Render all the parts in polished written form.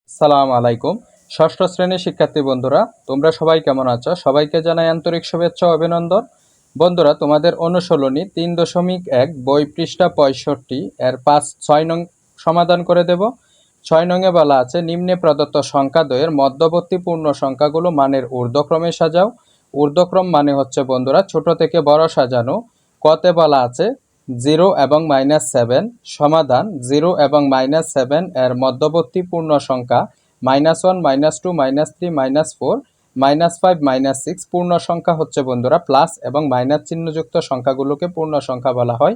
সালাম আলাইকুম। ষষ্ঠ শ্রেণীর শিক্ষার্থী বন্ধুরা, তোমরা সবাই কেমন আছো? সবাইকে জানাই আন্তরিক শুভেচ্ছা ও অভিনন্দন। বন্ধুরা, তোমাদের অনুশীলনী 3.1 বই পৃষ্ঠা 65 এর 6 নং সমাধান করে দেব। 6 নংয়ে বলা আছে, নিম্নে প্রদত্ত সংখ্যাদ্বয়ের মধ্যবর্তী পূর্ণ সংখ্যাগুলো মানের ঊর্ধ্বক্রমে সাজাও। ঊর্ধ্বক্রম মানে হচ্ছে বন্ধুরা ছোট থেকে বড় সাজানো। কতে বলা আছে 0 এবং -7। সমাধান 0 এবং -7 এর মধ্যবর্তী পূর্ণ সংখ্যা -1, -2, -3, -4, -5, -6 পূর্ণ সংখ্যা হচ্ছে বন্ধুরা প্লাস এবং মাইনাস চিহ্নযুক্ত সংখ্যাগুলোকে পূর্ণ সংখ্যা বলা হয়।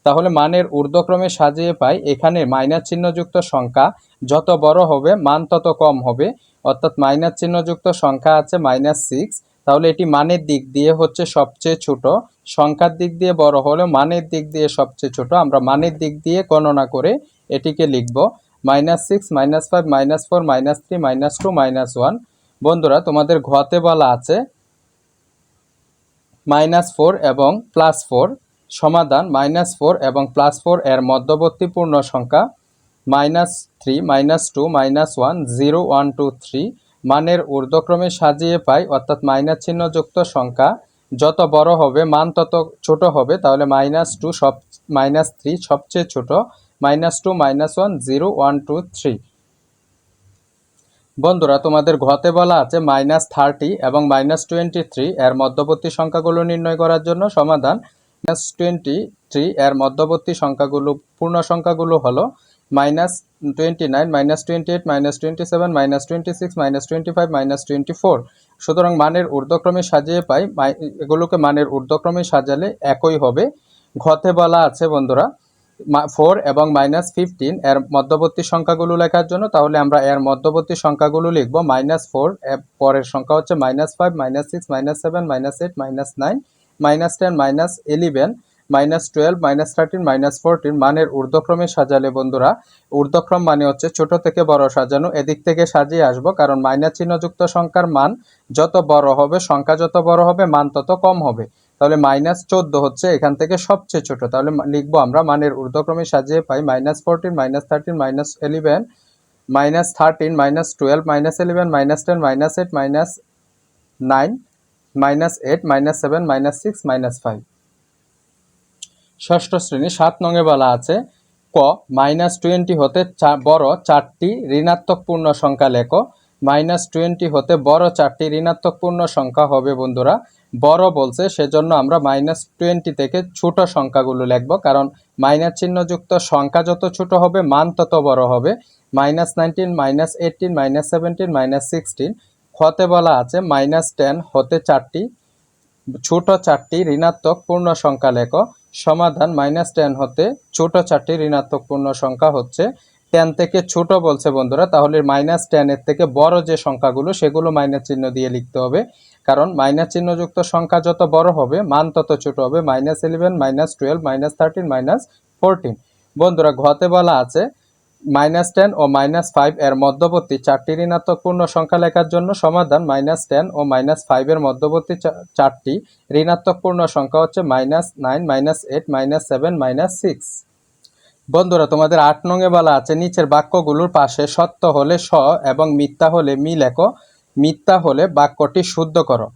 তাহলে মানের ঊর্ধ্বক্রমে সাজিয়ে পাই, এখানে মাইনাস চিহ্নযুক্ত সংখ্যা যত বড় হবে মান তত কম হবে। অর্থাৎ মাইনাস চিহ্নযুক্ত সংখ্যা আছে -6, তাহলে এটি মানের দিক দিয়ে হচ্ছে সবচেয়ে ছোট, সংখ্যার দিক দিয়ে বড় হলেও মানের দিক দিয়ে সবচেয়ে ছোট। আমরা মানের দিক দিয়ে গণনা করে এটিকে লিখব -6, -5, -4, -3, -2, -1। বন্ধুরা, তোমাদের ঘতে বলা আছে -4 এবং +4। সমাধান -4 এবং +4 এর মধ্যবর্তী পূর্ণ সংখ্যা -3, -2, -1, 0, 1, 2, 3 মানের ঊর্ধ্বক্রমে সাজিয়ে পাই। অর্থাৎ মাইনাস চিহ্নযুক্ত সংখ্যা যত বড় হবে মান তত ছোট হবে। তাহলে -3 সবচেয়ে ছোট, -2, -1, 0, 1, 2, 3। বন্ধুরা, তোমাদের ঘতে বলা আছে -30 এবং -23 এর মধ্যবর্তী সংখ্যাগুলো নির্ণয় করার জন্য। সমাধান -23 এর মধ্যবর্তী সংখ্যাগুলো পূর্ণ সংখ্যাগুলো হলো -29, -28, -27, -26, -25, -24। সুতরাং মানের ঊর্ধ্বক্রমে সাজিয়ে পাই, এগুলোকে মানের ঊর্ধ্বক্রমে সাজালে একই হবে। ঘতে বলা আছে বন্ধুরা 4 এবং -15 এর মধ্যবর্তী সংখ্যাগুলো লেখার জন্য। তাহলে আমরা এর মধ্যবর্তী সংখ্যাগুলো লিখব -4, পরের সংখ্যা হচ্ছে -5, -6, -7, -8, -9, -10, -11, -12, -13, -14 মানের ঊর্ধ্বক্রমে সাজালে বন্ধুরা, ঊর্ধ্বক্রম মানে হচ্ছে ছোট থেকে বড় সাজানো। এদিক থেকে সাজিয়ে আসবো, কারণ মাইনাস চিহ্নযুক্ত সংখ্যার মান যত বড় হবে, সংখ্যা যত বড় হবে মান তত কম হবে। তাহলে -14 হচ্ছে এখান থেকে সবচেয়ে ছোট। তাহলে লিখবো আমরা মানের ঊর্ধ্বক্রমে সাজিয়ে পাই -14, -13, -11, -13, -12, -11, -10, -8, -9, -8, -7, -6, -5। ষষ্ঠ শ্রেণী 7 নংয়ে বলা আছে, ক -20 হতে বড় 4টি ঋণাত্মক পূর্ণ সংখ্যা লেখো। -20 হতে বড় 4টি ঋণাত্মক পূর্ণ সংখ্যা হবে বন্ধুরা। বড় বলছে, সেজন্য আমরা -20 থেকে ছোট সংখ্যাগুলো লিখব, কারণ মাইনাস চিহ্নযুক্ত সংখ্যা যত ছোট হবে মান তত বড় হবে। -19, -18, -17, -16। খতে বলা আছে -10 হতে ছোট 4টি ঋণাত্মক পূর্ণ সংখ্যা লেখো। সমাধান -10 হতে ছোট 4টি ঋণাত্মক পূর্ণ সংখ্যা হচ্ছে 10 থেকে ছোট বলছে বন্ধুরা, তাহলে -10 এর থেকে বড় যে সংখ্যাগুলো সেগুলো মাইনাস চিহ্ন দিয়ে লিখতে হবে, কারণ মাইনাস চিহ্নযুক্ত সংখ্যা যত বড় হবে মান তত ছোট হবে। -11, -12, -13, -14। বন্ধুরা, ঘতে বলা আছে -10 ও -5 এর মধ্যবর্তী 4টি ঋণাত্মক পূর্ণ সংখ্যা লেখার জন্য। সমাধান -10 ও -5 এর মধ্যবর্তী 4টি ঋণাত্মক পূর্ণ সংখ্যা হচ্ছে -9, -8, -7, -6। বন্ধুরা, তোমাদের 8 নংয়ে বলা আছে, নিচের বাক্যগুলোর পাশে সত্য হলে স এবং মিথ্যা হলে মি লেখো। মিথ্যা হলে বাক্যটি শুদ্ধ করো।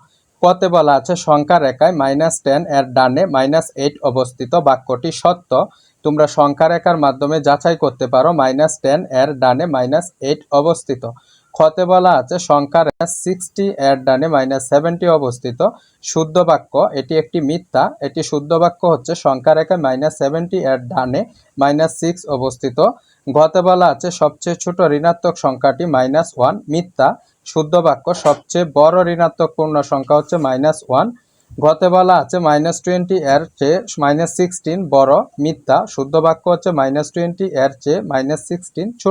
কতে বলা আছে, সংখ্যা রেখায় -10 এর ডানে -8 অবস্থিত, বাক্যটি সত্য। তোমরা সংখ্যা রেখার মাধ্যমে যাচাই করতে পারো -10 এর ডানে -8 অবস্থিত। খতে বলা আছে, সংখ্যা রেখা 60 এর ডানে -70 অবস্থিত, শুদ্ধ বাক্য। এটি একটি মিথ্যা। এটি শুদ্ধ বাক্য হচ্ছে সংখ্যা রেখায় -70 এর ডানে -6 অবস্থিত। ঘতে বলা আছে, সবচেয়ে ছোট ঋণাত্মক সংখ্যাটি -1, মিথ্যা। শুদ্ধ বাক্য, সবচেয়ে বড় ঋণাত্মক পূর্ণ সংখ্যা হচ্ছে -1। ঘতে বলা আছে -20 এর চেয়ে -16 বড়, মিথ্যা। শুদ্ধ বাক্য হচ্ছে -20 এর চেয়ে -16 ছোট।